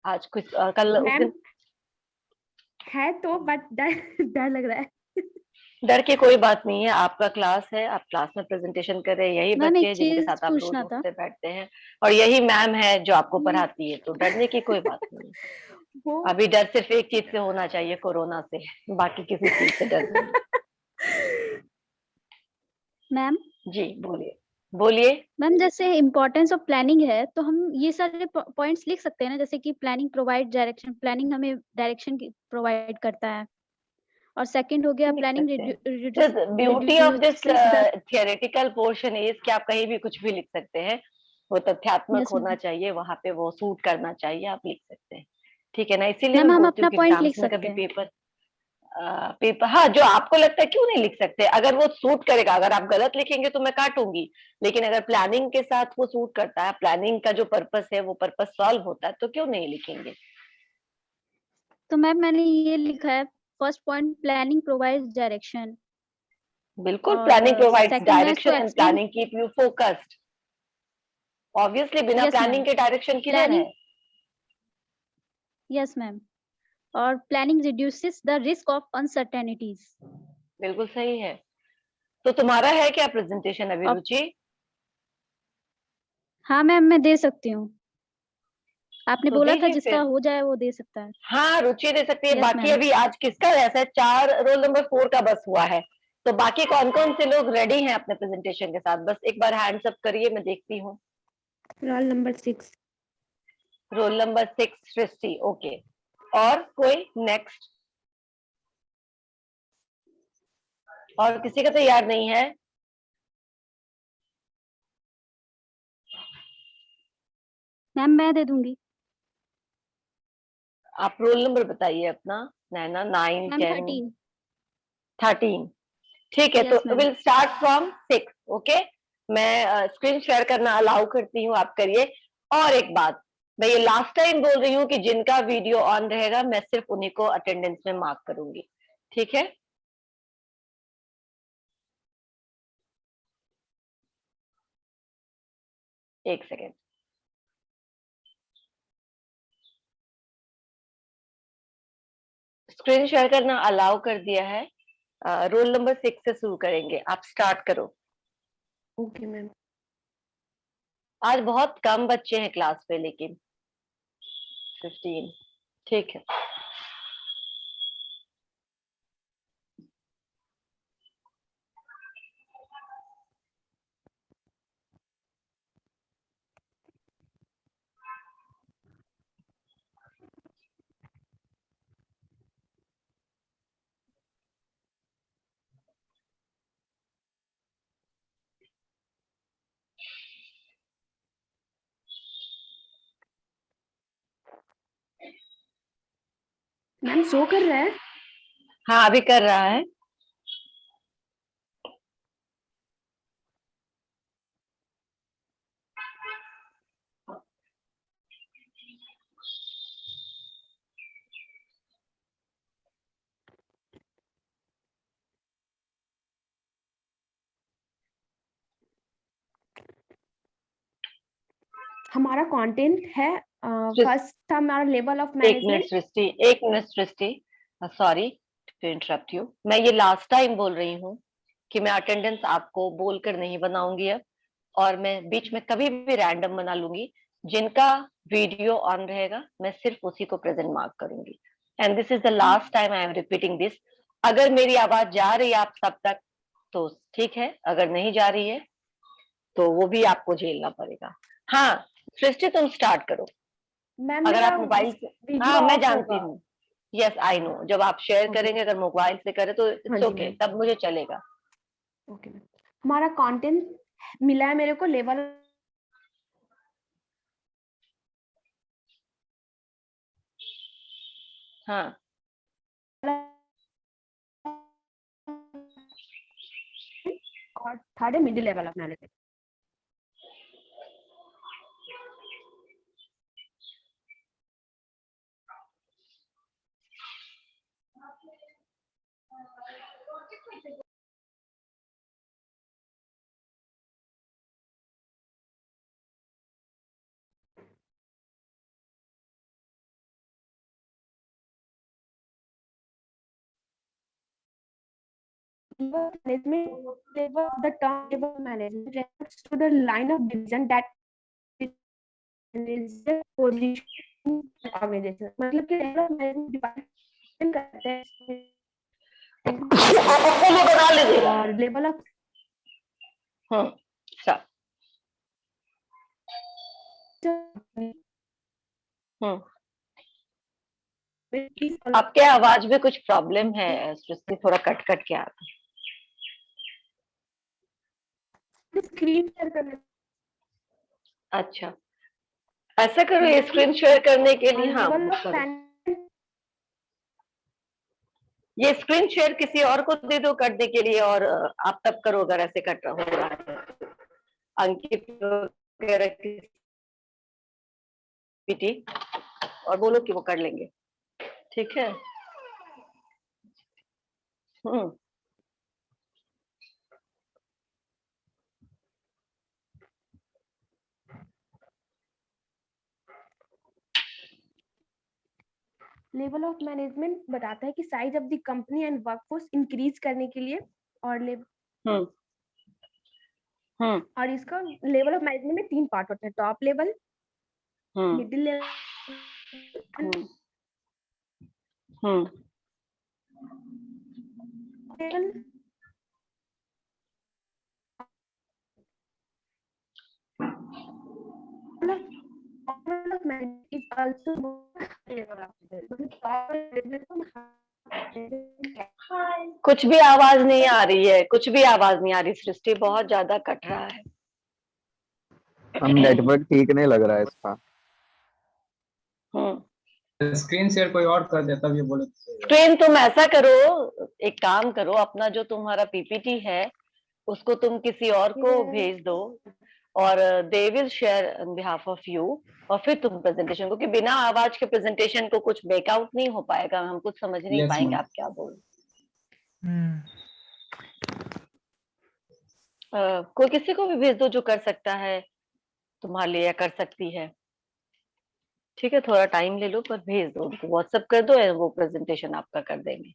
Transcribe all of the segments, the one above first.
आज कुछ कल उस मैम दिन है तो, बट डर डर लग रहा है। डर की कोई बात नहीं है। आपका क्लास है, आप क्लास में प्रेजेंटेशन कर रहे हैं, यही मैम बच्चे एक हैं जिनके चीज साथ आप रोज पूछना था। उठते बैठते हैं, और यही मैम है जो आपको पढ़ाती है, तो डरने की कोई बात नहीं है। वो अभी डर सिर्फ एक चीज से होना चाहिए, कोरोना से, बाकी किसी चीज से डर नहीं। मैम जी बोलिए, बोलिए। मैम जैसे इम्पोर्टेंस ऑफ प्लानिंग है, तो हम ये सारे पॉइंट्स लिख सकते हैं ना, जैसे कि प्लानिंग प्रोवाइड डायरेक्शन, प्लानिंग हमें डायरेक्शन प्रोवाइड करता है। और सेकंड हो गया लिख प्लानिंग सकते हैं। The beauty of this reduces the. Theoretical portion is कि आप कहीं भी कुछ भी लिख सकते हैं, वो तथ्यात्मक यस होना मैम। चाहिए, वहां पे वो सूट करना चाहिए, आप लिख सकते हैं। ठीक है ना, इसीलिए मैम मैं हम बोलती हूँ अपना कि पॉइंट एग्जाम्स लिख में सकते कभी हैं। पेपर, हाँ, जो आपको लगता है क्यों नहीं लिख सकते, अगर वो सूट करेगा, अगर आप गलत लिखेंगे तो मैं काटूंगी, लेकिन अगर प्लानिंग के साथ वो सूट करता है, प्लानिंग का जो पर्पस है वो पर्पस सॉल्व होता है, तो क्यों नहीं लिखेंगे। तो मैम मैंने ये लिखा है, first point planning provides direction, बिल्कुल, और प्लानिंग प्रोवाइड्स सेकंड है direction to and explain. Planning keep you focused. Obviously बिना यस मैम। प्लानिंग के डायरेक्शन किधर है। प्लानिंग। Yes ma'am. और planning reduces the risk of uncertainties. बिल्कुल सही है। तो तुम्हारा है क्या प्रेजेंटेशन अभी, और रुचि। हाँ मैम मैं दे सकती हूँ। आपने तो बोला था दीजिए जिसका फिर। हो जाए वो दे सकता है। हाँ, रुचि दे सकती है। यस बाकी मैम। अभी आज किसका ऐसा है, 4 रोल नंबर 4 का बस हुआ है, तो बाकी कौन कौन से लोग रेडी हैं अपने प्रेजेंटेशन के साथ, बस एक बार हैंड्स अप करिए, मैं देखती हूँ। Roll number 6। रोल नंबर 6 सृष्टि, ओके। और कोई नेक्स्ट, और किसी का तैयार नहीं है। मैम मैं दे दूंगी। आप रोल नंबर बताइए अपना। नैना, 9, मैम 10, 13। 13। ठीक है, तो yes ma'am. Will start from 6। Okay, मैं स्क्रीन शेयर करना अलाउ करती हूँ, आप करिए। और एक बात, मैं ये लास्ट टाइम बोल रही हूँ कि जिनका वीडियो ऑन रहेगा मैं सिर्फ उन्हीं को अटेंडेंस में मार्क करूंगी। ठीक है, एक सेकेंड। स्क्रीन शेयर करना अलाउ कर दिया है। रोल नंबर 6 से शुरू करेंगे, आप स्टार्ट करो। Okay ma'am. आज बहुत कम बच्चे हैं क्लास पे, लेकिन 15। ठीक है। मैम शो कर रहा है। हाँ, अभी कर रहा है। हमारा कंटेंट है, फर्स्ट हमारा लेवल ऑफ एक मिनट मैनेजमेंट। सृष्टि, एक minute Srishti, sorry to interrupt you. मैं ये लास्ट टाइम बोल रही हूँ कि मैं अटेंडेंस आपको बोलकर नहीं बनाऊंगी अब, और मैं बीच में कभी भी रैंडम बना लूंगी। जिनका वीडियो ऑन रहेगा मैं सिर्फ उसी को प्रेजेंट मार्क करूंगी, and this is the last time I am repeating this. अगर मेरी आवाज जा रही है आप सब तक तो ठीक है, अगर नहीं जा रही है तो वो भी आपको झेलना पड़ेगा। हाँ, सृष्टि तुम स्टार्ट करो। मैम अगर मेरा आप मोबाइल से, वीडियो हाँ मैं ऑफ जानती होगा। हूँ। यस आई नो, जब आप शेयर ओके। करेंगे अगर मोबाइल से करें तो हाँ इट्स जी ओके, मैम। तब मुझे चलेगा। Okay ma'am. हमारा कंटेंट मिला है मेरे को, लेवल हाँ, और थर्ड है middle level of analysis. management labor, the term labor management refers to the line of division that is the position organization. मतलब कि level of management डिवाइड करते हैं वो बना लीजिएगा और level of start. आपके आवाज में कुछ प्रॉब्लम है सृष्टि, थोड़ा कट कट के आता है। स्क्रीन शेयर करने। अच्छा, ऐसा करो, ये स्क्रीन शेयर करने के लिए हाँ करो। ये स्क्रीन शेयर किसी और को दे दो करने के लिए, और आप तब करो अगर ऐसे कट रहा हो रहा है। अंकित वगैरह की पीटी और बोलो कि वो कर लेंगे, ठीक है। लेवल ऑफ मैनेजमेंट बताता है कि size of the company and workforce increase करने के लिए, और इसका लेवल ऑफ मैनेजमेंट में 3 पार्ट होते हैं, top level, middle level, is also कुछ भी आवाज नहीं आ रही है, कुछ भी आवाज नहीं आ रही सृष्टि, बहुत ज्यादा कट रहा है। हम नेटवर्क ठीक नहीं लग रहा है इसका। स्क्रीन शेयर कोई और कर देता भी बोले। स्क्रीन तुम ऐसा करो, एक काम करो, अपना जो तुम्हारा पीपीटी है उसको तुम किसी और को भेज दो और they will share on behalf of you, और फिर तुम प्रेजेंटेशन को, कि बिना आवाज के प्रेजेंटेशन को कुछ मेकआउट नहीं हो पाएगा, हम कुछ समझ नहीं पाएंगे आप क्या बोल। कोई किसी को भी भेज दो जो कर सकता है तुम्हारे लिए या कर सकती है, ठीक है। थोड़ा टाइम ले लो पर भेज दो उनको, व्हाट्सएप कर दो, वो प्रेजेंटेशन आपका कर देंगे।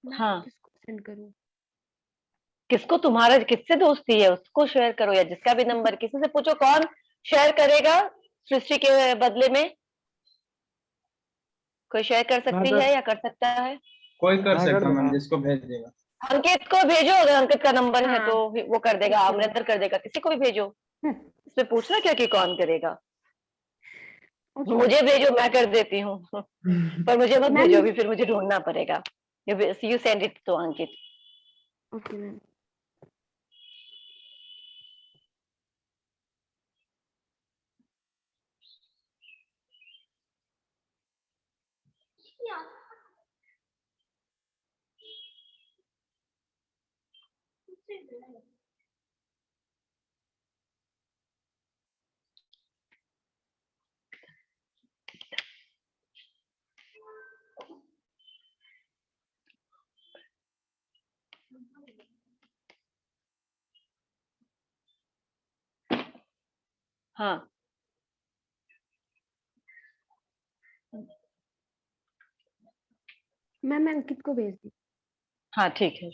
हाँ, सेंड करूं किसको, तुम्हारा किससे दोस्ती है उसको शेयर करो, या जिसका भी नंबर, किसी से पूछो कौन शेयर करेगा सृष्टि के बदले में। कोई शेयर कर सकती है या कर सकता है? कोई कर सकता है, जिसको भेज देगा। अंकित को भेजो, अगर अंकित का नंबर है तो वो कर देगा, अमरिंदर कर देगा, किसी को भी भेजो। इसमें पूछना क्या कि कौन करेगा। मुझे भेजो, मैं कर देती हूँ पर मुझे मत भेजो अभी, फिर मुझे ढूंढना पड़ेगा। You send it to Ankit. Okay ma'am. हाँ, मैं अंकित को भेज दी। हाँ ठीक है।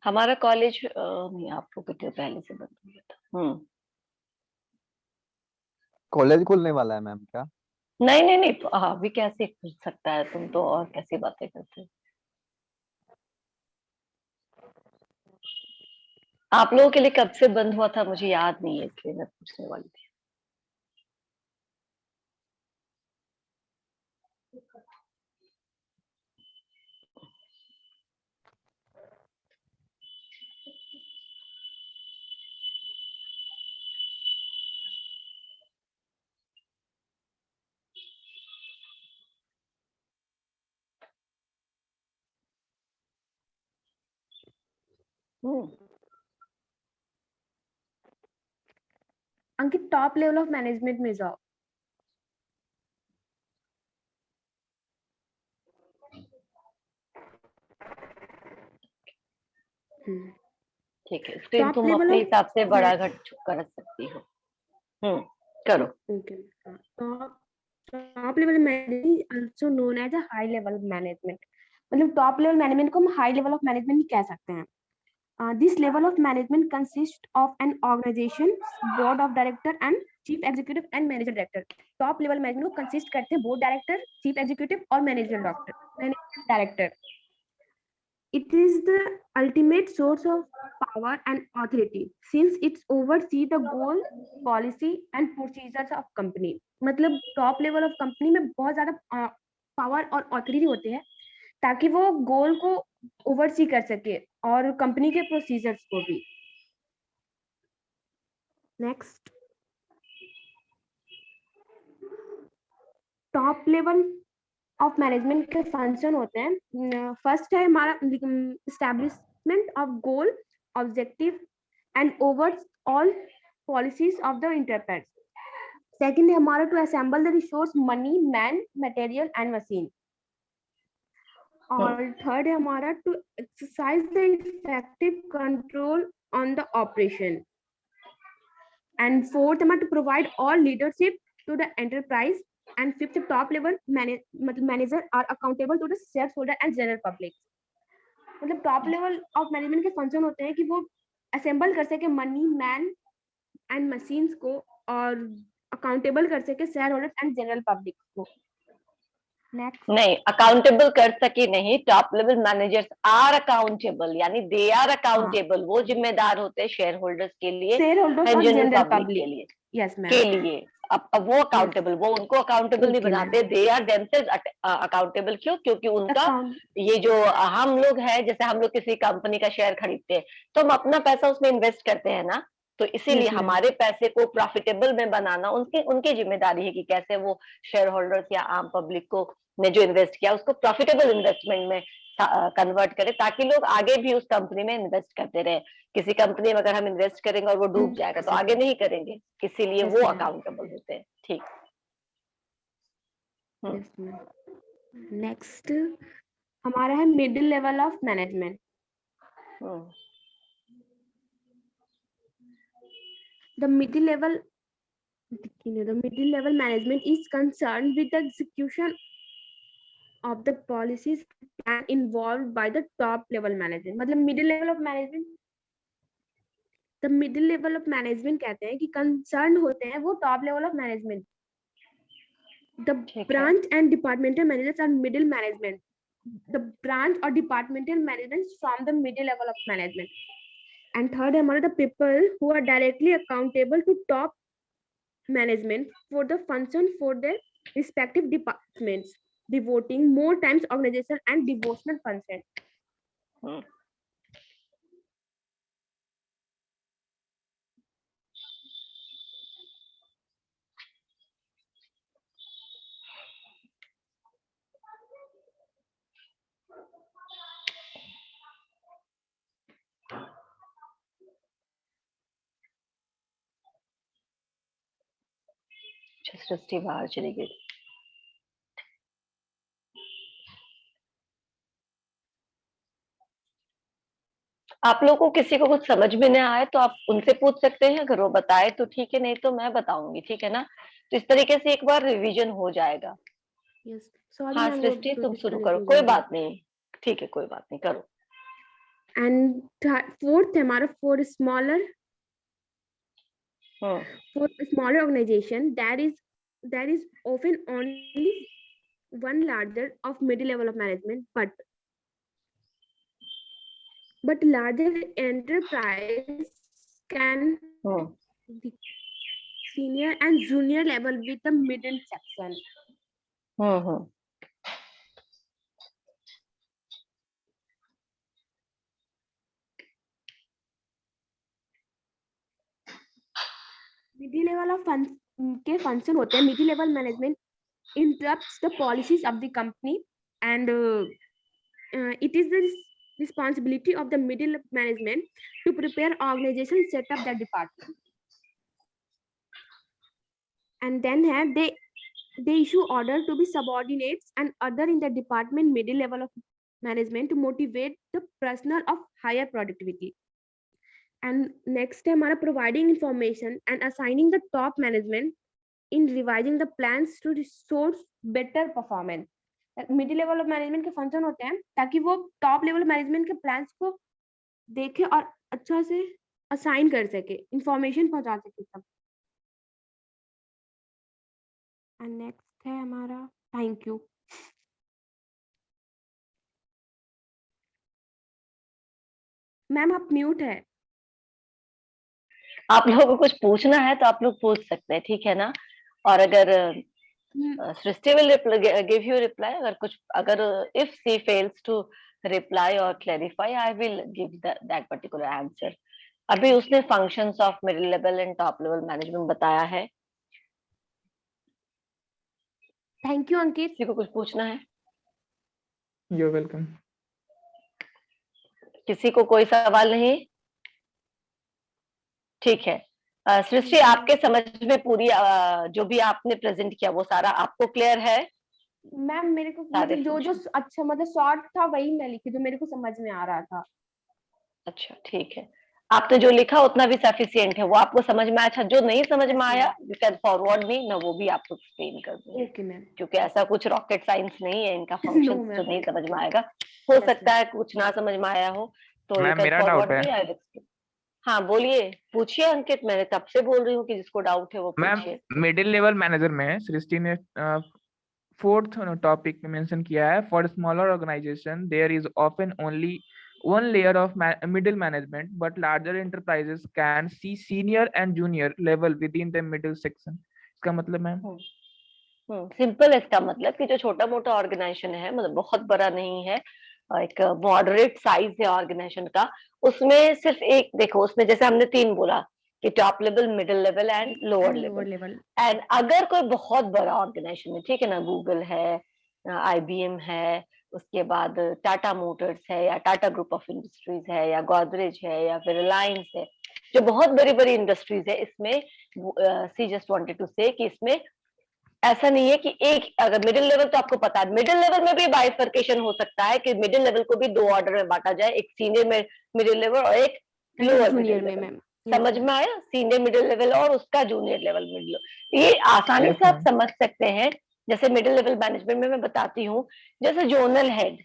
हमारा कॉलेज नहीं, आपको कितने पहले से बंद हो गया था। कॉलेज खुलने वाला है मैम क्या? नहीं नहीं नहीं, अभी कैसे खुल सकता है, तुम तो और कैसी बातें करते हो। आप लोगों के लिए कब से बंद हुआ था मुझे याद नहीं है, इसलिए मैं पूछने वाली थी। अंकित टॉप लेवल ऑफ मैनेजमेंट में जाओ। ठीक है, स्क्रीन Top तुम level अपने of हिसाब से बड़ा घट कर सकती हो। करो। Okay. Top level management also known as a high level management. मतलब top level management को हम high level of management भी कह सकते हैं. This level of management consists of an organization, board of director and chief executive and manager director. Top level management को consist करते हैं board director, chief executive और manager director. It is the ultimate source of power and authority since it oversees the goal, policy and procedures of company. मतलब top level of company में बहुत ज़्यादा power और authority होते हैं ताकि वो गोल को ओवरसी कर सके और कंपनी के प्रोसीजर्स को भी। Next, top level of management के फंक्शन होते हैं। फर्स्ट है हमारा establishment of goal, objective and overall policies of the enterprise. Second है हमारा to assemble the resource, money, man, material and machine. और थर्ड है हमारा to exercise the effective control on the operation. And fourth हमारा to provide all leadership to the enterprise. And fifth top level manager are accountable to the share holder and general public. मतलब top level of management के function होते हैं कि वो assemble कर सके money, man and machines को और अकाउंटेबल कर सके shareholder and general public को। Next. नहीं, अकाउंटेबल कर सके नहीं, top level managers are accountable, यानी दे आर अकाउंटेबल। वो जिम्मेदार होते हैं शेयर होल्डर्स के लिए, जनरल पब्लिक के लिए। Yes, ma'am. के लिए अब वो अकाउंटेबल, वो उनको अकाउंटेबल नहीं बनाते, दे आर देमसेल्व्स अकाउंटेबल। क्यों? क्योंकि उनका ये जो हम लोग हैं, जैसे हम लोग किसी कंपनी का शेयर खरीदते हैं तो हम अपना पैसा उसमें इन्वेस्ट करते हैं ना, तो इसीलिए हमारे पैसे को प्रॉफिटेबल में बनाना उनकी जिम्मेदारी है कि कैसे वो शेयर होल्डर्स या आम पब्लिक को ने जो इन्वेस्ट किया उसको प्रॉफिटेबल इन्वेस्टमेंट में कन्वर्ट करे, ताकि लोग आगे भी उस कंपनी में इन्वेस्ट करते रहे। किसी कंपनी में अगर हम इन्वेस्ट करेंगे और वो डूब जाएगा तो आगे नहीं करेंगे, इसीलिए वो अकाउंटेबल होते हैं। ठीक। नेक्स्ट हमारा है middle level of management. The middle level management is concerned with the execution of the policies and involved by the top level management। मतलब middle level of management, the middle level of management कहते हैं कि concerned होते हैं वो top level of management। The branch and departmental managers are middle management। The branch or departmental management from the middle level of management। And third है हमारा the people who are directly accountable to top management for the function for their respective departments, devoting more times organization and devotional function। सृष्टि बाहर चली गई। आप लोगों को किसी को कुछ समझ में नहीं आए तो आप उनसे पूछ सकते हैं, अगर वो बताए तो ठीक है, नहीं तो मैं बताऊंगी। ठीक है ना? तो इस तरीके से एक बार रिवीजन हो जाएगा। हाँ सृष्टि, तुम शुरू करो। कोई बात नहीं, ठीक है, कोई बात नहीं, करो। एंड फोर्थ है हमारा for smaller organization there is often only one larger of middle level of management, but larger enterprise can be senior and junior level with the middle section। Middle level of के function होते हैं। Middle level management interrupts the policies of the company and it is the responsibility of the middle management to prepare organization set up that department. And then they issue order to be subordinates and other in the department middle level of management to motivate the personnel of higher productivity. And next है हमारा providing information and assigning the top management in revising the plans to resource better performance. Middle level of management के function होते हैं ताकि वो top level management के plans को देखे और अच्छा से असाइन कर सके, इंफॉर्मेशन पहुंचा सके सब. एंड नेक्स्ट है हमारा थैंक यू. मैम आप म्यूट है. आप लोगों को कुछ पूछना है तो आप लोग पूछ सकते हैं, ठीक है ना. और अगर Srishti will give you reply, अगर if she fails to reply और clarify I will give that particular answer. अभी उसने functions of middle level and top level management बताया है. Thank you Ankit. किसी को कुछ पूछना है? You are welcome. किसी को कोई सवाल नहीं? ठीक है. सृष्टि, आपके समझ में पूरी जो भी आपने प्रेजेंट किया वो सारा आपको क्लियर है? मैम मेरे को मतलब जो अच्छा मतलब शॉर्ट था वही मैं लिखी जो मेरे को समझ में आ रहा था. अच्छा ठीक है. आपने जो लिखा उतना भी सफिशिएंट है, वो आपको समझ में आया. अच्छा जो नहीं समझ में आया यू कैन फॉरवर्ड मी, मैं वो भी आपको एक्सप्लेन कर दूंगी. Okay ma'am. क्योंकि ऐसा कुछ रॉकेट साइंस नहीं है इनका फंक्शन जो नहीं समझ में आएगा. हो सकता है कुछ ना समझ में आया हो तो मैम मेरा डाउट है. हाँ बोलिए, पूछिए अंकित. मैंने तब से बोल रही हूँ कि जिसको डाउट है वो पूछिए. मैम मिडिल लेवल मैनेजर में सृष्टि ने फोर्थ टॉपिक में मेंशन किया है, for smaller organisation there is often only one layer of middle management, but larger enterprises can see senior and junior level within the middle section. इसका मतलब ma'am simple है इसका मतलब कि जो छोटा मोटा ऑर्गेनाइजेशन है, मतलब बहुत बड़ा नहीं है, एक मॉडरेट साइज है ऑर्गेनाइजेशन का, उसमें सिर्फ एक देखो, उसमें जैसे हमने 3 बोला कि top level, middle level and lower level. And अगर कोई बहुत बड़ा ऑर्गेनाइजेशन है, ठीक है ना, गूगल है, IBM है, उसके बाद टाटा मोटर्स है या टाटा ग्रुप ऑफ इंडस्ट्रीज है या गोदरेज है या फिर रिलायंस है, जो बहुत बड़ी बड़ी इंडस्ट्रीज है, इसमें सी जस्ट वांटेड टू से कि इसमें ऐसा नहीं है कि एक, अगर मिडिल लेवल तो आपको पता है मिडिल लेवल में भी बाइफर्केशन हो सकता है कि मिडिल लेवल को भी 2 ऑर्डर में बांटा जाए, एक सीनियर में मिडिल लेवल और एक लोअर मिडिल लेवल. समझ में आया? सीनियर मिडिल लेवल और उसका जूनियर लेवल मिडिल. ये आसानी से आप समझ सकते हैं. जैसे मिडिल लेवल मैनेजमेंट में मैं बताती हूँ, जैसे जोनल हेड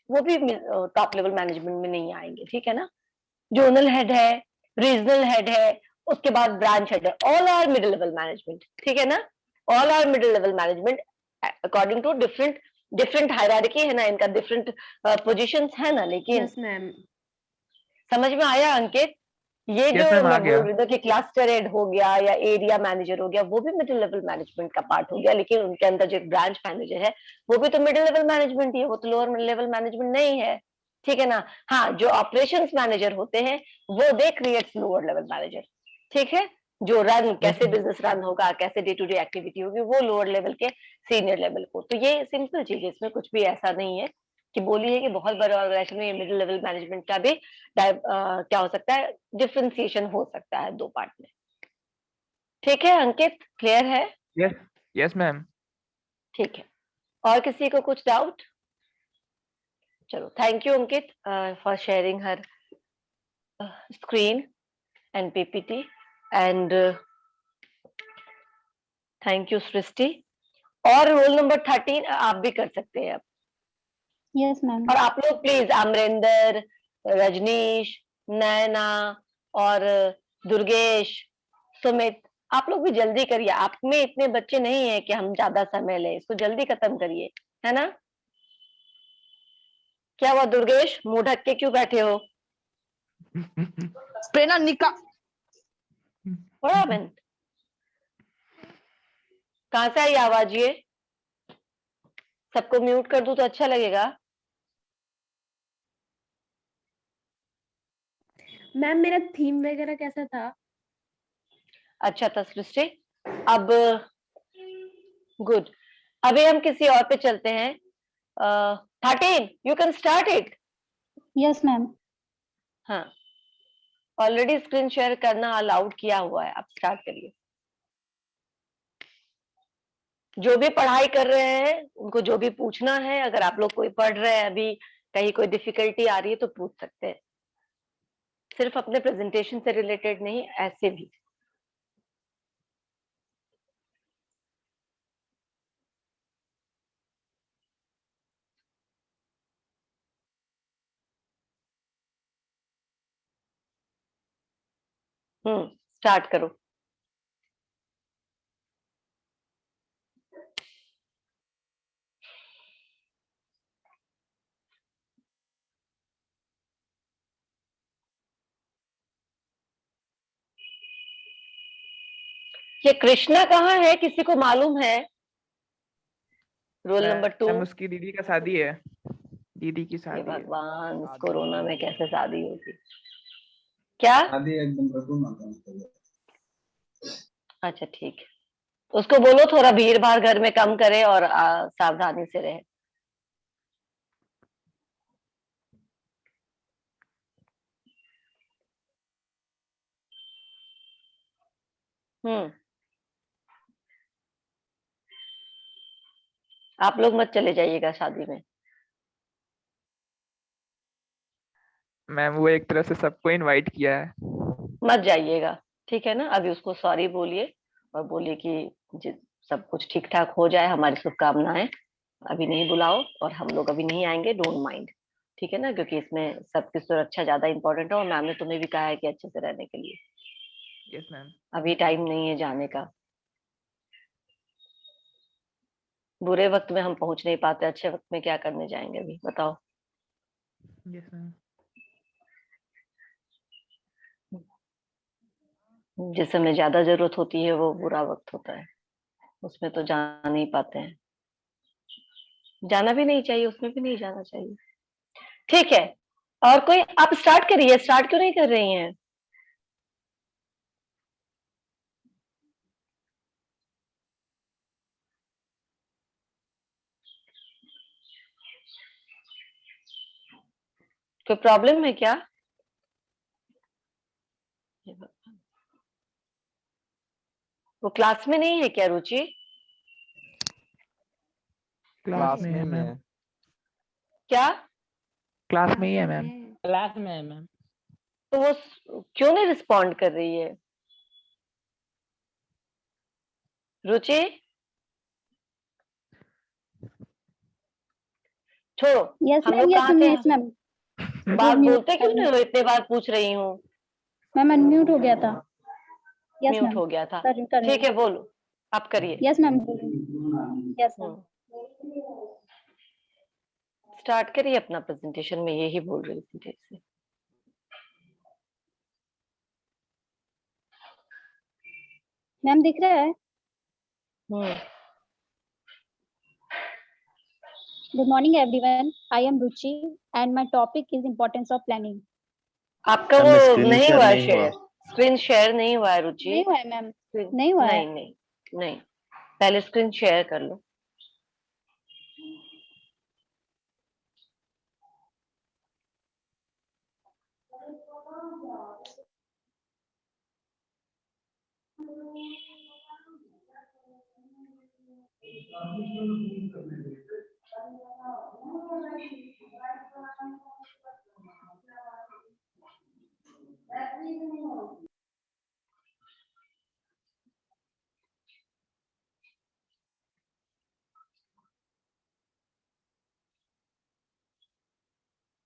वो भी टॉप लेवल मैनेजमेंट में नहीं आएंगे, ठीक है ना. जोनल हेड है, रीजनल हेड है, उसके बाद ब्रांच हेड है, all are middle level management, ठीक है ना. All are middle level management according to different hierarchy है ना, इनका डिफरेंट पोजीशंस है ना. लेकिन समझ में आया अंकित? ये जो मैं बोल रही हूँ कि क्लस्टर हेड हो गया या एरिया मैनेजर हो गया, वो भी मिडिल लेवल मैनेजमेंट का पार्ट हो गया, लेकिन उनके अंदर जो ब्रांच मैनेजर है वो भी तो मिडिल लेवल मैनेजमेंट ही है, वो तो लोअर लेवल मैनेजमेंट नहीं है, ठीक है ना. हाँ, जो ऑपरेशंस मैनेजर होते हैं वो दे क्रिएट्स लोअर लेवल मैनेजर, ठीक है. जो रन कैसे बिजनेस रन होगा, कैसे डे टू डे एक्टिविटी होगी, वो लोअर लेवल के सीनियर लेवल को. तो ये सिंपल चीज है, इसमें कुछ भी ऐसा नहीं है कि बोली है कि बहुत बड़े ऑर्गेनाइजेशन में मिडिल लेवल मैनेजमेंट का भी क्या हो सकता है, डिफरेंशिएशन हो सकता है 2 पार्ट में. ठीक है अंकित, क्लियर है? Yes ma'am. ठीक है. और किसी को कुछ डाउट? चलो, thank you Ankit for sharing her screen and PPT and thank you Srishti. और रोल नंबर 13 आप भी कर सकते हैं अब. Yes ma'am. और आप लोग प्लीज अमरिंदर, रजनीश, नैना और दुर्गेश, सुमित, आप लोग भी जल्दी करिए. आप में इतने बच्चे नहीं है कि हम ज्यादा समय ले, इसको जल्दी खत्म करिए, है ना. क्या हुआ दुर्गेश, मुंह ढक के क्यों बैठे हो? प्रेरणा निका कहाँ से आई आवाज ये? सबको म्यूट कर दूं तो अच्छा लगेगा. मैम मेरा थीम वगैरह कैसा था? अच्छा था सृष्टि. अब गुड. अभी हम किसी और पे चलते हैं. 13 you can start it. Yes ma'am. हाँ, ऑलरेडी स्क्रीन शेयर करना अलाउड किया हुआ है, आप स्टार्ट करिए। जो भी पढ़ाई कर रहे हैं उनको जो भी पूछना है, अगर आप लोग कोई पढ़ रहे हैं अभी, कहीं कोई डिफिकल्टी आ रही है तो पूछ सकते हैं, सिर्फ अपने प्रेजेंटेशन से रिलेटेड नहीं, ऐसे भी। स्टार्ट करो। ये कृष्णा कहाँ है, किसी को मालूम है? Roll number 2। मैम उसकी दीदी का शादी है, दीदी की हे शादी है। भगवान, इस कोरोना में कैसे शादी होगी? क्या? शादी एकदम रघु माता में। अच्छा ठीक है, उसको बोलो थोड़ा भीड़ भाड़ घर में कम करे और सावधानी से रहे। हम्म आप लोग मत चले जाइएगा शादी में। मैम वो एक तरह से सबको इनवाइट किया है। मत जाइएगा, ठीक है ना? अभी उसको सॉरी बोलिए और बोलिए कि सब कुछ ठीक ठाक हो जाए, हमारी शुभकामनाएं। अभी नहीं बुलाओ और हम लोग अभी नहीं आएंगे, डोंट माइंड, ठीक है ना? क्योंकि इसमें सबकी सुरक्षा ज्यादा इंपॉर्टेंट है और मैम ने तुम्हें भी कहा है कि अच्छे से रहने के लिए। Yes ma'am. अभी टाइम नहीं है जाने का। बुरे वक्त में हम पहुंच नहीं पाते, अच्छे वक्त में क्या करने जाएंगे अभी, बताओ। Yes ma'am. जिस समय ज्यादा जरूरत होती है वो बुरा वक्त होता है, उसमें तो जा नहीं पाते हैं। जाना भी नहीं चाहिए, उसमें भी नहीं जाना चाहिए। ठीक है, और कोई? आप स्टार्ट करिए, स्टार्ट क्यों नहीं कर रही हैं? कोई प्रॉब्लम है क्या? वो क्लास में नहीं है क्या रुचि? क्लास में है ही मैम। है। क्या? क्लास में ही है मैम। क्लास में है मैम। तो वो क्यों नहीं रिस्पॉन्ड कर रही है रुचि? छोड़ो, यस हम मैम, लोग यस कहाँ थे? Yes ma'am. बात म्यूट बोलते क्यों नहीं हो? इतने बार पूछ रही हूँ। मैम, अनम्यूट हो गया था। Yes mute ma'am. हो गया था। कर ठीक है, बोलो, आप करिए। Yes ma'am. Yes ma'am. Start करिए अपना प्रेजेंटेशन में, यही बोल रही थी देर से। मैम दिख रहा है? हम्म Good morning, everyone. I am Ruchi, and my topic is importance of planning. आपका मैम, वो स्क्रीन नहीं शेयर हुआ है नहीं हुआ। शेयर, स्क्रीन शेयर नहीं हुआ है रुचि। नहीं हुआ है मैम। स्क्रीन नहीं हुआ है। नहीं नहीं नहीं, पहले स्क्रीन शेयर कर लो।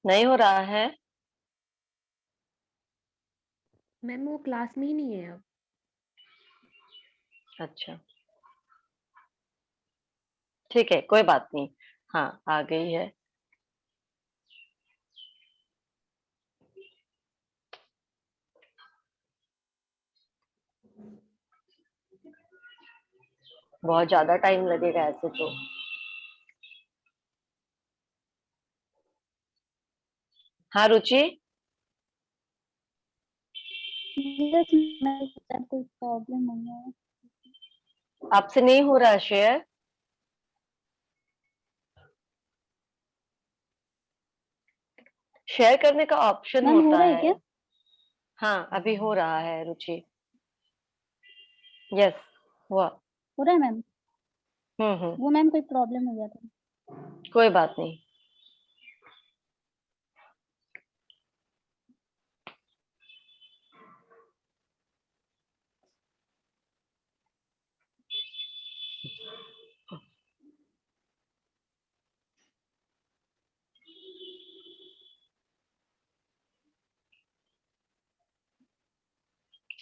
नहीं हो रहा है? मैम वो क्लास में ही नहीं है अब। अच्छा ठीक है, कोई बात नहीं। हाँ, आ गई है। बहुत ज्यादा टाइम लगेगा ऐसे तो। हाँ रुचि, यस मैम, कोई प्रॉब्लम नहीं है। आपसे नहीं हो रहा शेयर? शेयर करने का ऑप्शन मैम हो होता रहा है है। क्या? हाँ, अभी हो रहा है रुचि। यस, हुआ। हो रहा है मैम? हम्म। वो मैम कोई प्रॉब्लम हो गया था। कोई बात नहीं।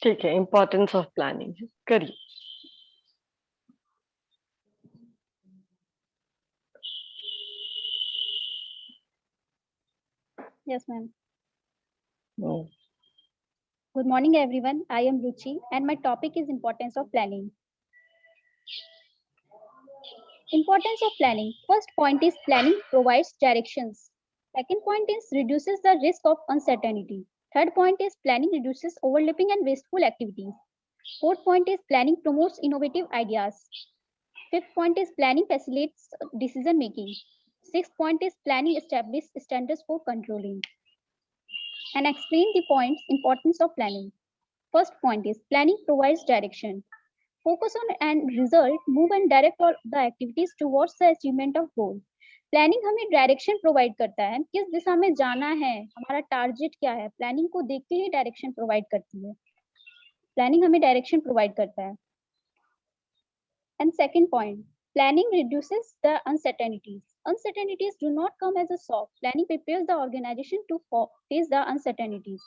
ठीक है, इम्पोर्टेंस ऑफ प्लानिंग करिए। Yes ma'am. Hmm, Good morning, everyone. I am Ruchi, and my topic is importance of planning. Importance of planning. First point is planning provides directions. Second point is reduces the risk of uncertainty. Third point is planning reduces overlapping and wasteful activities. Fourth point is planning promotes innovative ideas. Fifth point is planning facilitates decision making. Sixth point is planning establishes standards for controlling. And explain the points importance of planning. First point is planning provides direction. Focus on end result, move and direct all the activities towards the achievement of goal. Planning हमें direction provide करता है, किस दिशा में जाना है, हमारा target क्या है, प्लानिंग को देख के ही डायरेक्शन प्रोवाइड करती है। प्लानिंग हमें डायरेक्शन प्रोवाइड करता है। And second point, planning reduces the uncertainties. Uncertainties do not come as a shock. Planning prepares the organization to face the uncertainties.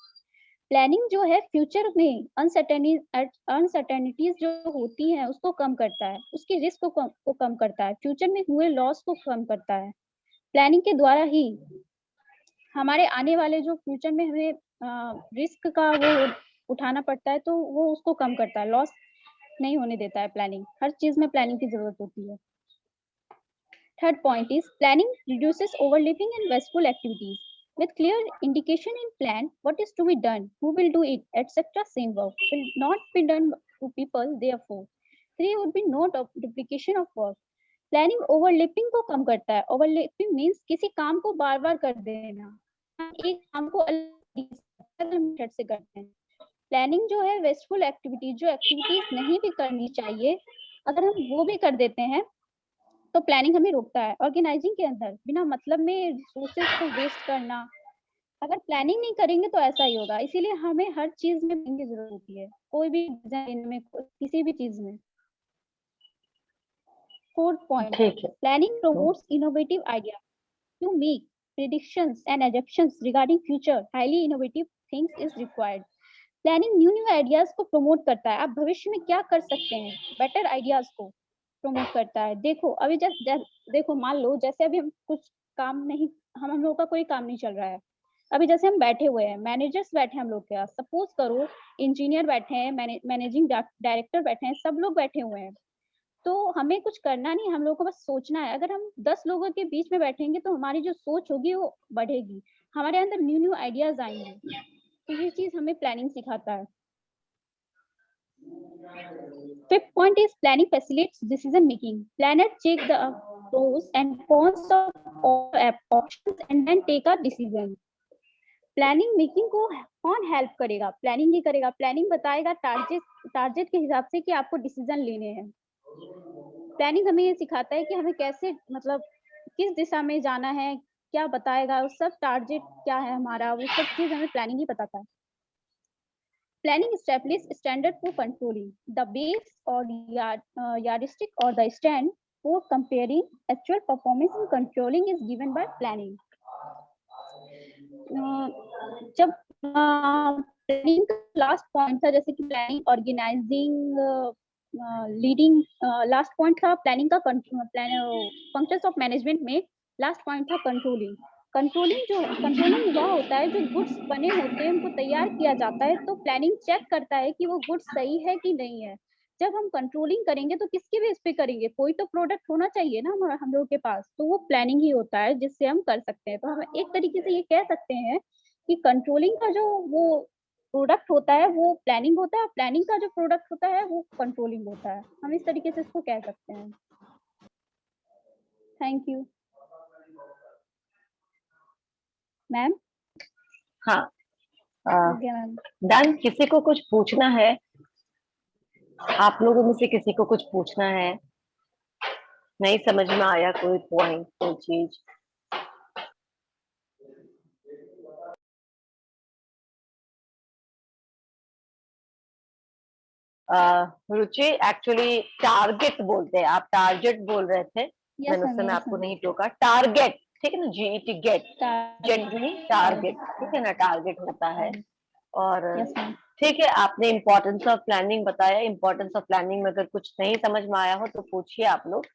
Planning जो है फ्यूचर में अनसर्टेनिटीज जो होती हैं उसको कम करता है, उसकी रिस्क को कम करता है, फ्यूचर में हुए लॉस को कम करता है। प्लानिंग के द्वारा ही हमारे आने वाले जो फ्यूचर में हमें रिस्क का वो उठाना पड़ता है तो वो उसको कम करता है, लॉस नहीं होने देता है। प्लानिंग, हर चीज में प्लानिंग की जरूरत होती है। Third point is planning reduces overlapping and wasteful activities. With clear indication in plan what is to be done, who will do it, etc. Same work will not be done to people. Therefore, 3 would be no duplication of work. Planning overlapping को कम करता है। Overlapping means किसी काम को बार बार कर देना, हम एक काम को अलग मेथड से करते हैं। प्लानिंग जो है वेस्टफुल एक्टिविटी, जो एक्टिविटीज नहीं भी करनी चाहिए अगर हम वो भी कर देते हैं तो प्लानिंग हमें रोकता है। ऑर्गेनाइजिंग के अंदर बिना मतलब में रिसोर्सेज को वेस्ट करना, अगर प्लानिंग नहीं करेंगे तो ऐसा ही होगा। इसीलिए हमें हर चीज में प्लानिंग की जरूरत होती है, कोई भी डिजाइन में, किसी भी चीज में। फोर्थ पॉइंट, ठीक है। Planning promotes innovative idea to make predictions and assumptions regarding future highly innovative things is required. Planning new ideas को प्रमोट करता है, आप भविष्य में क्या कर सकते हैं, बेटर आइडियाज को प्रमोट करता है। देखो अभी देखो मान लो जैसे अभी हम कुछ काम नहीं, हम लोगों का कोई काम नहीं चल रहा है, अभी जैसे हम बैठे हुए हैं, मैनेजर्स बैठे हैं हम लोग के पास, सपोज करो इंजीनियर बैठे हैं, मैनेजिंग डायरेक्टर बैठे हैं, सब लोग बैठे हुए हैं, तो हमें कुछ करना नहीं, हम लोगों को बस सोचना है। अगर हम 10 लोगों के बीच में बैठेंगे तो हमारी जो सोच होगी वो बढ़ेगी, हमारे अंदर न्यू आइडियाज आएंगे। तो ये चीज हमें प्लानिंग सिखाता है। Fifth point is planning facilitates decision making. Planner check the pros and cons of all options and then take a decision. Planning making को कौन हेल्प करेगा? प्लानिंग ही करेगा। प्लानिंग बताएगा टारगेट के हिसाब से कि आपको डिसीजन लेने हैं। प्लानिंग हमें ये सिखाता है कि हमें कैसे, मतलब किस दिशा में जाना है, क्या बताएगा, उस सब टारगेट क्या है हमारा, वो सब चीज हमें प्लानिंग ही बताता है। Planning establishes standard for controlling. The base or yardstick or the stand for comparing actual performance and controlling is given by planning. जब प्लानिंग का लास्ट पॉइंट था, जैसे कि planning organising leading, last point था planning का functions of management में last point था controlling. Controlling वह होता है जो गुड्स बने होते हैं उनको तैयार किया जाता है, तो प्लानिंग चेक करता है कि वो गुड्स सही है कि नहीं है। जब हम कंट्रोलिंग करेंगे तो किसके बेस पे करेंगे, कोई तो प्रोडक्ट होना चाहिए ना हम लोगों के पास, तो वो प्लानिंग ही होता है जिससे हम कर सकते हैं। तो हम एक तरीके से ये कह सकते हैं कि कंट्रोलिंग का जो वो प्रोडक्ट होता है वो प्लानिंग होता है, और प्लानिंग का जो प्रोडक्ट होता है वो कंट्रोलिंग होता है। हम इस तरीके से इसको कह सकते हैं। Thank you ma'am. हाँ हो गया मैम। डन। किसी को कुछ पूछना है? आप लोगों में से किसी को कुछ पूछना है? नहीं समझ में आया कोई पॉइंट, कोई चीज? रुचि, एक्चुअली टारगेट बोलते हैं, आप टारगेट बोल रहे थे, यस मैंने उस मैम, समय यस आपको मैम। नहीं टोका। टारगेट, ठीक है ना, GET गेट, जेट नहीं टारगेट, ठीक है ना, टारगेट होता है। और यस मैम। ठीक है, आपने इम्पोर्टेंस ऑफ प्लानिंग बताया। इम्पोर्टेंस ऑफ प्लानिंग में अगर कुछ नहीं समझ में आया हो तो पूछिए आप लोग।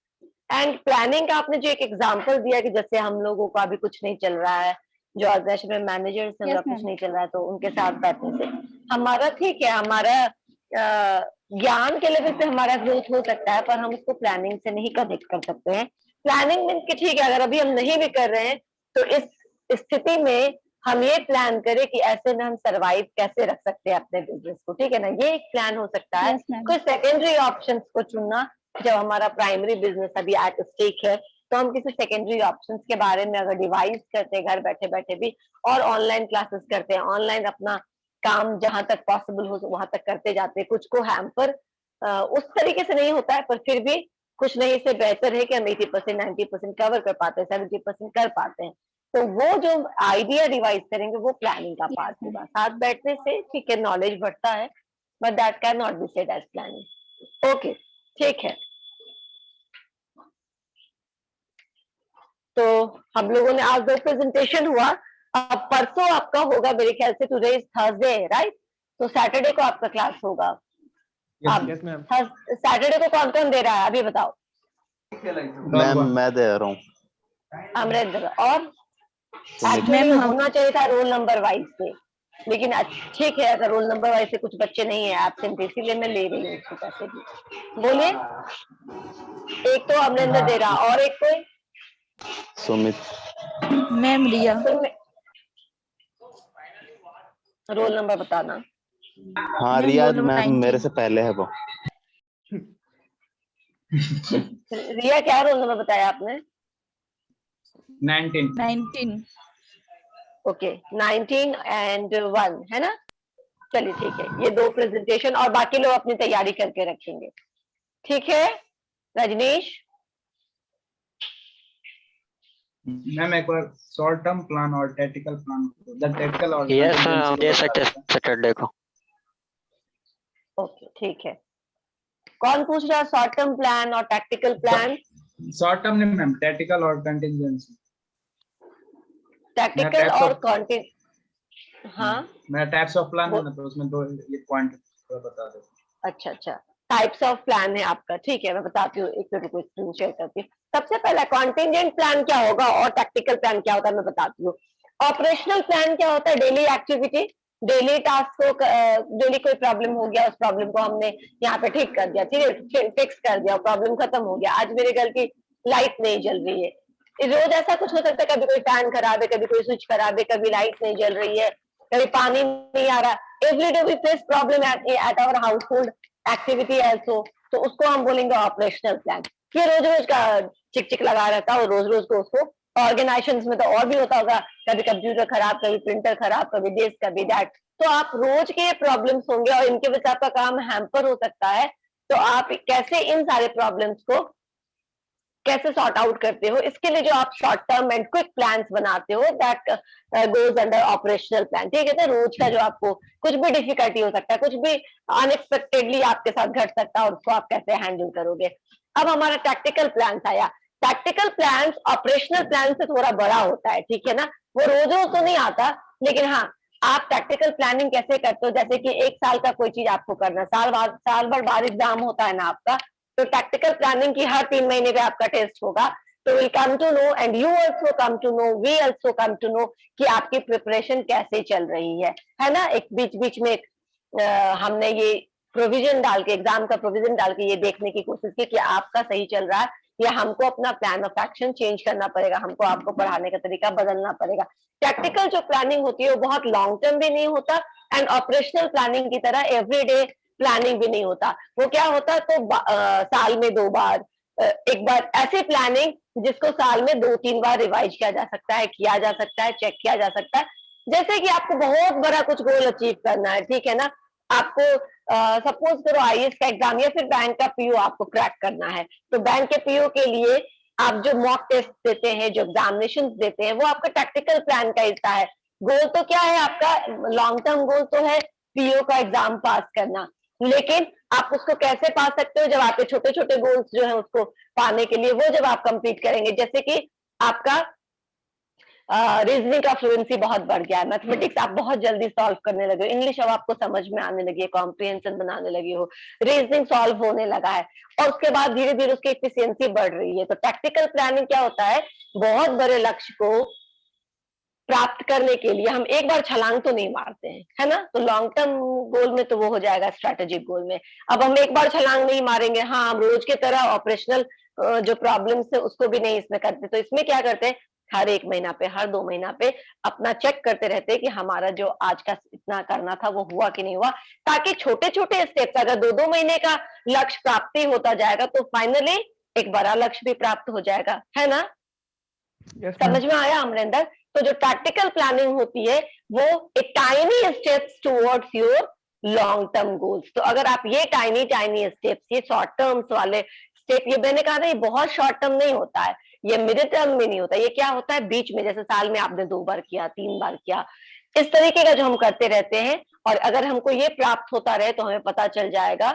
एंड प्लानिंग का आपने जो एक एग्जांपल दिया कि जैसे हम लोगों का अभी कुछ नहीं चल रहा है, जो ऑर्गेनाइजेशन में मैनेजर्स हैं, यस उनका कुछ मैम। नहीं चल रहा है, तो उनके साथ बैठने से हमारा, ठीक है, हमारा ज्ञान के लेवल पे हमारा ग्रोथ हो सकता है, पर हम उसको प्लानिंग से नहीं कनेक्ट कर सकते हैं। प्लानिंग मीन्स कि ठीक है, अगर अभी हम नहीं भी कर रहे हैं तो इस स्थिति में हम ये प्लान करें कि ऐसे में हम सरवाइव कैसे रख सकते हैं अपने बिजनेस को, ठीक है ना, ये एक प्लान हो सकता है। Yes ma'am. कोई सेकेंडरी ऑप्शंस को चुनना, जब हमारा प्राइमरी बिजनेस अभी एट स्टेक है, तो हम किसी सेकेंडरी ऑप्शंस के बारे में अगर डिवाइस करते हैं घर बैठे बैठे भी, और ऑनलाइन क्लासेस करते हैं, ऑनलाइन अपना काम जहां तक पॉसिबल हो वहां तक करते जाते हैं, कुछ को हैम्पर उस तरीके से नहीं होता है, पर फिर भी कुछ नहीं से बेहतर है कि हम 80% 90% कवर कर पाते हैं, 70% कर पाते हैं। तो वो जो आइडिया डिवाइस करेंगे वो प्लानिंग का पार्ट मैम। होगा। साथ बैठने से ठीक है नॉलेज बढ़ता है, but that can not be said as planning. Okay, ठीक है। तो हम लोगों ने आज 2 प्रेजेंटेशन हुआ, अब परसों आपका होगा मेरे ख्याल से, टुडे इज थर्सडे राइट, तो सैटरडे को आपका क्लास होगा। अब यस मैम। सैटरडे को कौन कौन दे रहा है अभी बताओ? मैम मैं दे रहा हूँ। अमरेंद्र। और सुमित। एक्चुअली होना चाहिए था रोल नंबर वाइज से, लेकिन ठीक है, अगर रोल नंबर वाइज से कुछ बच्चे नहीं है एब्सेंट, इसीलिए मैं ले रही हूँ उसके पैसे भी। बोलिए, एक तो अमरेंद्र दे रहा, और एक कोई? सुमित। मैम रिया। रोल नंबर बताना। हाँ मैम रिया रोल नंबर मैम 19। मेरे से पहले है वो। रिया क्या रोल नंबर बताया आपने? 19। ओके, 19 एंड 1 है ना। चलिए ठीक है, ये 2 प्रेजेंटेशन, और बाकी लोग अपनी तैयारी करके रखेंगे, ठीक है। रजनीश, मैम एक बार शॉर्ट टर्म प्लान और टैक्टिकल प्लान, टैक्टिकल और यस ये सैटरडे को। ओके ठीक है। कौन पूछ रहा है शॉर्ट टर्म प्लान और टैक्टिकल प्लान? शॉर्ट टर्म नहीं मैम, टैक्टिकल और कंटिजेंसी। टैक्टिकल और कंटिजेंसी, हाँ मेरा टाइप्स ऑफ प्लान है ना, तो उसमें 2 ये पॉइंट बता दो। अच्छा अच्छा, टाइप्स ऑफ प्लान है आपका, ठीक है, मैं बताती हूँ, एक मिनट को स्क्रीन शेयर करती हूँ। सबसे पहला कॉन्टिजेंट प्लान क्या होगा और टैक्टिकल प्लान क्या होता है मैं बताती हूँ। ऑपरेशनल प्लान क्या होता है? डेली एक्टिविटी, डेली टास्क को, डेली कोई प्रॉब्लम हो गया, उस प्रॉब्लम को हमने यहाँ पे ठीक कर दिया, ठीक है, फिक्स कर दिया, प्रॉब्लम खत्म हो गया। आज मेरे घर की लाइट नहीं जल रही है, रोज ऐसा कुछ हो सकता है, कभी कोई फैन खराब है, कभी कोई स्विच खराब है, कभी लाइट नहीं जल रही है, कभी पानी नहीं आ रहा। Every day we face problem at our household activity also, तो उसको हम बोलेंगे ऑपरेशनल प्लान। ये रोज रोज का चिक चिक लगा रहता है, और रोज रोज को उसको ऑर्गेनाइजेशन में तो और भी होता होगा, कभी कंप्यूटर खराब, कभी प्रिंटर खराब, कभी दिस कभी दैट। तो आप रोज के प्रॉब्लम्स होंगे और इनके वजह से आपका काम हैम्पर हो सकता है। तो आप कैसे इन सारे प्रॉब्लम्स को कैसे सॉर्ट आउट करते हो, इसके लिए जो आप short term and quick plans बनाते हो, that goes under operational plan, ठीक है। तो रोज का जो आपको कुछ भी डिफिकल्टी हो सकता है, कुछ भी अनएक्सपेक्टेडली आपके साथ घट सकता है, और उसको आप कैसे हैंडल करोगे। अब हमारा टैक्टिकल प्लान आया। टैक्टिकल प्लान ऑपरेशनल प्लान से थोड़ा बड़ा होता है, ठीक है ना, वो रोज रोज तो नहीं आता, लेकिन हाँ आप टैक्टिकल प्लानिंग कैसे करते हो, जैसे कि 1 साल का कोई चीज आपको करना, साल भर बाद एग्जाम होता है ना आपका, तो टैक्टिकल प्लानिंग की हर 3 महीने पे आपका टेस्ट होगा। तो will come to know and you also come to know, we also come to know कि आपकी प्रिपरेशन कैसे चल रही है ना। एक बीच बीच में हमने ये प्रोविजन डाल के, एग्जाम का प्रोविजन डाल के ये देखने की कोशिश की कि आपका सही चल रहा है, या हमको अपना प्लान ऑफ एक्शन चेंज करना पड़ेगा, हमको आपको पढ़ाने का तरीका बदलना पड़ेगा। टैक्टिकल जो प्लानिंग होती है वो बहुत लॉन्ग टर्म भी नहीं होता, एंड ऑपरेशनल प्लानिंग की तरह एवरीडे प्लानिंग भी नहीं होता। वो क्या होता है, तो साल में 2 बार, एक बार ऐसी प्लानिंग जिसको साल में 2-3 बार रिवाइज किया जा सकता है, चेक किया जा सकता है, जैसे कि आपको बहुत बड़ा कुछ गोल अचीव करना है, ठीक है ना, आपको सपोज करो आईएएस का एग्जाम या फिर बैंक का पीओ आपको क्रैक करना है, तो बैंक के पीओ के लिए आप जो मॉक टेस्ट देते हैं, जो एग्जामिनेशन देते हैं, वो आपका टैक्टिकल प्लान का हिस्सा है। गोल तो क्या है आपका, लॉन्ग टर्म गोल तो है पीओ का एग्जाम पास करना, लेकिन आप उसको कैसे पा सकते हो, जब आपके छोटे छोटे गोल्स जो है उसको पाने के लिए वो जब आप कंप्लीट करेंगे, जैसे कि आपका रीजनिंग का फ्लुएंसी बहुत बढ़ गया है, मैथमेटिक्स आप बहुत जल्दी सॉल्व करने लगे हो, इंग्लिश अब आपको समझ में आने लगी है, कॉम्प्रिहेंशन बनाने लगी हो, रीजनिंग सॉल्व होने लगा है, और उसके बाद धीरे धीरे उसकी एफिशिएंसी बढ़ रही है। तो टैक्टिकल प्लानिंग क्या होता है, बहुत बड़े लक्ष्य को प्राप्त करने के लिए हम एक बार छलांग तो नहीं मारते हैं, है ना, तो लॉन्ग टर्म गोल में तो वो हो जाएगा स्ट्रैटेजिक गोल में। अब हम एक बार छलांग नहीं मारेंगे, हाँ हम रोज के तरह ऑपरेशनल जो प्रॉब्लम्स है उसको भी नहीं इसमें करते, तो इसमें क्या करते हैं, हर 1 महीना पे, हर 2 महीना पे अपना चेक करते रहते हैं कि हमारा जो आज का इतना करना था वो हुआ कि नहीं हुआ, ताकि छोटे छोटे स्टेप्स, अगर 2-2 महीने का लक्ष्य प्राप्ति होता जाएगा तो फाइनली एक बड़ा लक्ष्य भी प्राप्त हो जाएगा, है ना। Yes, ma'am. समझ में आया अमरिंदर। तो जो टैक्टिकल प्लानिंग होती है वो एक tiny steps towards your long term goals. तो अगर आप ये टाइनी टाइनी स्टेप्स, ये शॉर्ट टर्म्स वाले स्टेप, ये मैंने कहा था ये बहुत शॉर्ट टर्म नहीं होता है, ये मिडिल टर्म में नहीं होता, ये क्या होता है बीच में, जैसे साल में आपने 2 बार किया, 3 बार किया, इस तरीके का जो हम करते रहते हैं। और अगर हमको ये प्राप्त होता रहे तो हमें पता चल जाएगा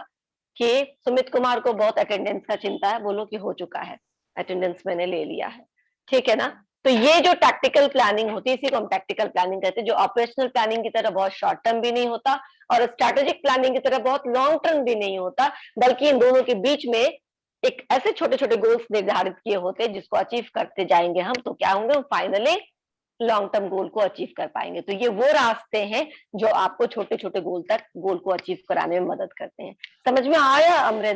कि सुमित कुमार को बहुत अटेंडेंस का चिंता है, बोलो कि हो चुका है, अटेंडेंस मैंने ले लिया है, ठीक है ना। तो ये जो टैक्टिकल प्लानिंग होती है इसी को हम टैक्टिकल प्लानिंग कहते हैं, जो ऑपरेशनल प्लानिंग की तरह बहुत शॉर्ट टर्म भी नहीं होता और स्ट्रैटेजिक प्लानिंग की तरह बहुत लॉन्ग टर्म भी नहीं होता, बल्कि इन दोनों के बीच में एक ऐसे छोटे छोटे गोल्स निर्धारित किए होते हैं जिसको अचीव करते जाएंगे हम, तो क्या होंगे, हम फाइनली लॉन्ग टर्म गोल को अचीव कर पाएंगे। तो ये वो रास्ते हैं जो आपको छोटे छोटे गोल को अचीव कराने में मदद करते हैं। समझ में आया अमरेंद्र?